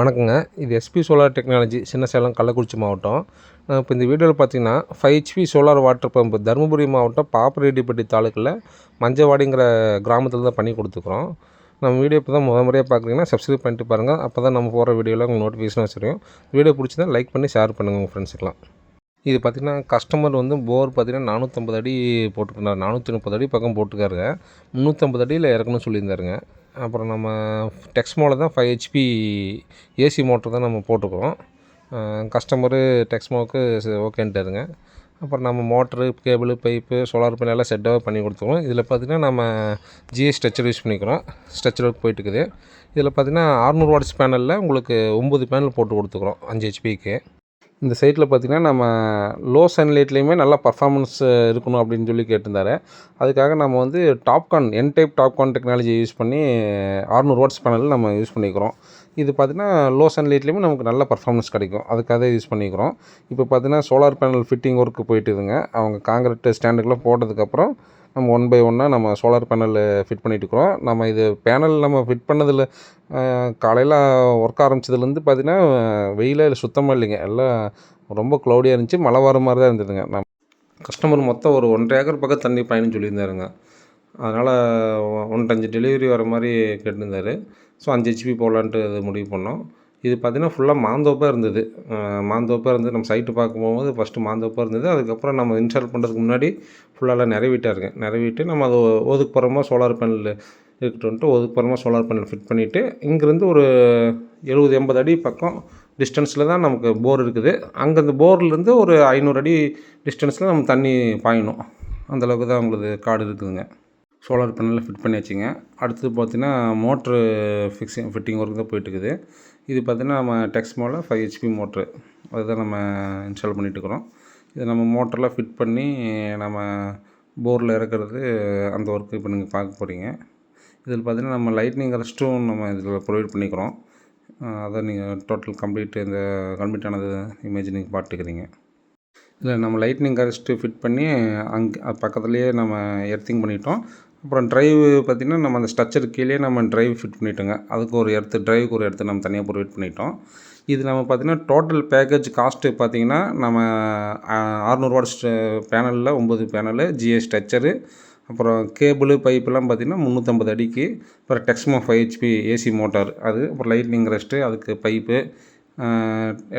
வணக்கங்க. இது SP solar technology சின்ன சேலம் கள்ளக்குறிச்சி மாவட்டம். நான் இப்போ இந்த வீடியோவில் பார்த்தீங்கன்னா 5 HP solar water pump Dharmapuri மாவட்டம் பாப்பரெட்டிப்பட்டி தாலுக்கில் மஞ்சவாடிங்கிற கிராமத்தில் தான் பண்ணி கொடுத்துக்குறோம். நம்ம வீடியோ இப்போ தான் முறையாக பார்க்குறீங்கன்னா சப்ஸ்கிரைப் பண்ணிட்டு பாருங்கள். அப்போ தான் நம்ம போகிற வீடியோவில் உங்களுக்கு நோட்டிஃபிகேஷன் வச்சுருக்கோம். வீடியோ பிடிச்சிருந்தா லைக் பண்ணி ஷேர் பண்ணுங்கள் உங்கள் ஃப்ரெண்ட்ஸுக்கெலாம். இது பார்த்திங்கன்னா கஸ்டமர் போர் பார்த்திங்கன்னா 450 அடி போட்டுருந்தார், 430 அடி பக்கம் போட்டுக்காருங்க. 350 அடியில் இறக்கணும்னு சொல்லியிருந்தாருங்க. அப்புறம் நம்ம டெக்ஸ்மோவில் தான் 5 HP ஏசி மோட்டர் தான் நம்ம போட்டுக்கிறோம். கஸ்டமரு டெக்ஸ்மோவுக்கு ஓகேன்ட்டாருங்க. அப்புறம் நம்ம motor, cable, pipe, solar panel எல்லாம் செட்டாக பண்ணி கொடுத்துருவோம். இதில் பார்த்திங்கன்னா நம்ம ஜிஎஸ் ஸ்ட்ரெச்சர் யூஸ் பண்ணிக்கிறோம். ஸ்ட்ரெச்சர் ஒர்க் போயிட்டுருக்குது. இதில் பார்த்திங்கன்னா 600 வாட்ஸ் பேனலில் உங்களுக்கு 9 பேனல் போட்டு கொடுத்துக்குறோம் 5 HPக்கு. இந்த சைட்டில் பார்த்திங்கன்னா நம்ம லோ சன்லைட்லேயுமே நல்லா பர்ஃபார்மன்ஸ் இருக்கணும் அப்படின்னு சொல்லி கேட்டிருந்தாரு. அதுக்காக நம்ம TOPCon type TOPCon technology use பண்ணி 600 வாட்ஸ் பேனல் நம்ம யூஸ் பண்ணிக்கிறோம். இது பார்த்திங்கன்னா லோ சன்லைட்லேயுமே நமக்கு நல்ல பர்ஃபார்மன்ஸ் கிடைக்கும். அதுக்காக யூஸ் பண்ணிக்கிறோம். இப்போ பார்த்திங்கன்னா சோலார் பேனல் ஃபிட்டிங் ஒர்க்கு போயிட்டுதுங்க. அவங்க காங்கிரீட் ஸ்டாண்டுக்கெலாம் போட்டதுக்கப்புறம் நம்ம 1 by 1 நம்ம சோலார் பேனல் ஃபிட் பண்ணிட்டுருக்குறோம். நம்ம இது பேனல் நம்ம ஃபிட் பண்ணதில் காலையில் ஒர்க் ஆரம்பித்ததுலேருந்து பார்த்திங்கன்னா வெயிலே சுத்தமாக இல்லைங்க. எல்லாம் ரொம்ப க்ளௌடியாக இருந்துச்சு. மழை வர மாதிரி தான் இருந்ததுங்க. நம்ம கஸ்டமர் மொத்தம் ஒரு 1.5 ஏக்கர் பக்கம் தண்ணி பயணம் சொல்லியிருந்தாருங்க. அதனால் 1.5 டெலிவரி வர மாதிரி கேட்டிருந்தார். ஸோ 5 HP போடலான்ட்டு அது முடிவு பண்ணோம். இது பார்த்திங்கன்னா ஃபுல்லாக மாந்தோப்பாக இருந்தது. நம்ம சைட்டு பார்க்கும்போது ஃபஸ்ட்டு மாந்தோப்பாக இருந்தது. அதுக்கப்புறம் நம்ம இன்ஸ்டால் பண்ணுறதுக்கு முன்னாடி ஃபுல்லாலாம் நிறவிட்டாருங்க. நிறவிட்டு நம்ம அதை ஒதுக்குப்புறமா சோலார் பேனல் இருக்கட்டும்ன்ட்டு ஒதுக்குப்புறமா சோலார் பேனல் ஃபிட் பண்ணிவிட்டு இங்கேருந்து ஒரு 70-80 அடி பக்கம் டிஸ்டன்ஸில் தான் நமக்கு போர் இருக்குது. அங்கே அந்த போர்லேருந்து ஒரு 500 அடி டிஸ்டன்ஸில் நம்ம தண்ணி பாயணும். அந்தளவுக்கு தான் உங்களுக்கு காடு இருக்குதுங்க. சோலார் பேனலில் ஃபிட் பண்ணியாச்சுங்க. அடுத்தது பார்த்திங்கன்னா மோட்ரு ஃபிட்டிங் ஒர்க் தான் போயிட்டுருக்குது. இது பார்த்திங்கன்னா நம்ம டெக்ஸ்மோவில் 5 HP மோட்ரு அதுதான் நம்ம இன்ஸ்டால் பண்ணிட்டுருக்குறோம். இதை நம்ம மோட்டரில் ஃபிட் பண்ணி நம்ம போரில் இறக்குறது அந்த ஒர்க்கு இப்போ நீங்கள் பார்க்க போகிறீங்க. இதில் பார்த்திங்கன்னா நம்ம லைட்னிங் ரெஸ்ட்டும் நம்ம இதில் ப்ரொவைட் பண்ணிக்கிறோம். அதை நீங்கள் டோட்டல் கம்ப்ளீட்டானது இமேஜ் நீங்கள் பார்த்துக்கிறீங்க. இதில் நம்ம லைட்னிங் ரெஸ்ட்டு ஃபிட் பண்ணி அங்கே பக்கத்துலேயே நம்ம எர்த்திங் பண்ணிட்டோம். அப்புறம் ட்ரைவ் பார்த்திங்கன்னா நம்ம அந்த ஸ்ட்ரக்சர் கீழே நம்ம ட்ரைவ் ஃபிட் பண்ணிட்டோங்க. அதுக்கு ஒரு ட்ரைவுக்கு ஒரு நம்ம தனியாக ப்ரொவைட் பண்ணிட்டோம். இது நம்ம பார்த்திங்கன்னா டோட்டல் பேக்கேஜ் காஸ்ட்டு பார்த்திங்கன்னா நம்ம 600 வாட்ஸ் பேனலில் 9 பேனலு, ஜிஎஸ் ஸ்ட்ரக்சரு, அப்புறம் கேபிள், பைப்பெல்லாம் பார்த்திங்கன்னா 350 அடிக்கு, அப்புறம் டெக்ஸ்மோ 5 HP ஏசி மோட்டார் அது, அப்புறம் லைட்னிங் ரெஸ்ட்டு, அதுக்கு பைப்பு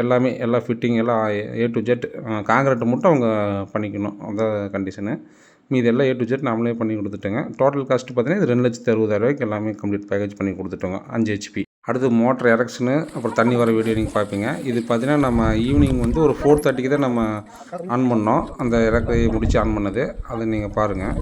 எல்லாமே எல்லா ஃபிட்டிங் எல்லாம் A to Z. காங்கிரீட் மட்டும் அவங்க பண்ணிக்கணும், அதான் கண்டிஷனு. மீது எல்லாம் A to Z நாமளே பண்ணி கொடுத்துட்டோங்க. டோட்டல் காஸ்ட்டு பார்த்தீங்கன்னா இது 2,60,000 எல்லாமே கம்ப்ளீட் பேக்கேஜ் பண்ணி கொடுத்துட்டோங்க 5 HP. அடுத்து மோட்டர் எரெக்ஷனு, அப்புறம் தண்ணி வர வீடியோ நீங்கள் பார்ப்பீங்க. இது பார்த்தீங்கன்னா நம்ம ஈவினிங் ஒரு 4:30க்கு தான் நம்ம ஆன் பண்ணோம். அந்த இறக்கை முடித்து ஆன் பண்ணது அதை நீங்கள் பாருங்கள்.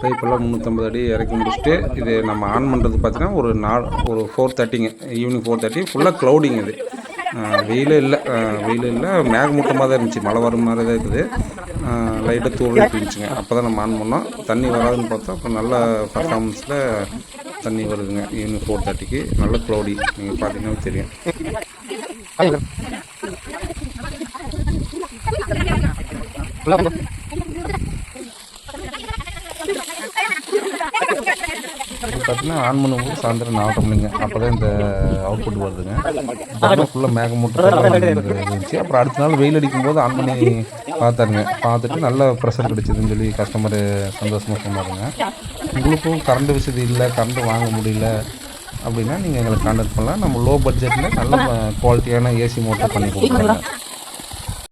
பைப்பெல்லாம் 350 அடி இறக்கி முடிச்சுட்டு இது நம்ம ஆன் பண்ணுறது பார்த்தீங்கன்னா ஒரு 4:30ங்க, ஈவினிங் 4:30. ஃபுல்லாக க்ளௌடிங். இது வெயில் இல்லை, மேகமூட்டமாக தான் இருந்துச்சு. மழை வர மாதிரி தான் இருக்குது. லைட்டாக தூரல் இருந்துச்சுங்க. அப்போ தான் நம்ம ஆன் பண்ணோம். தண்ணி வராதுன்னு பார்த்தா அப்புறம் நல்ல பர்ஃபார்மன்ஸில் தண்ணி வருதுங்க. ஈவினிங் 4:30க்கு நல்ல க்ளௌடி. நீங்கள் பார்த்தீங்கன்னா தெரியும். பார்த்தீங்கன்னா ஆன் பண்ணும்போது சாயந்தரம் 4:30 மணிங்க. அப்போ தான் இந்த அவுட்புட் வருதுங்க. அதெல்லாம் ஃபுல்லாக மேகமூட்டம் இருந்துச்சு. அப்புறம் அடுத்த நாள் வெயில் அடிக்கும்போது ஆன் பண்ணி பார்த்துட்டு நல்ல ப்ரெஷர் கிடச்சிதுன்னு சொல்லி கஸ்டமர் சந்தோஷமாக சொன்னாருங்க. உங்களுக்கும் கரண்ட் வசதி இல்லை, கரண்ட்டு வாங்க முடியல அப்படின்னா நீங்கள் எங்களை கான்டாக்ட் பண்ணலாம். நம்ம லோ பட்ஜெட்டில் நல்ல குவாலிட்டியான ஏசி மோட்டர் பண்ணி கொடுக்குறோங்க.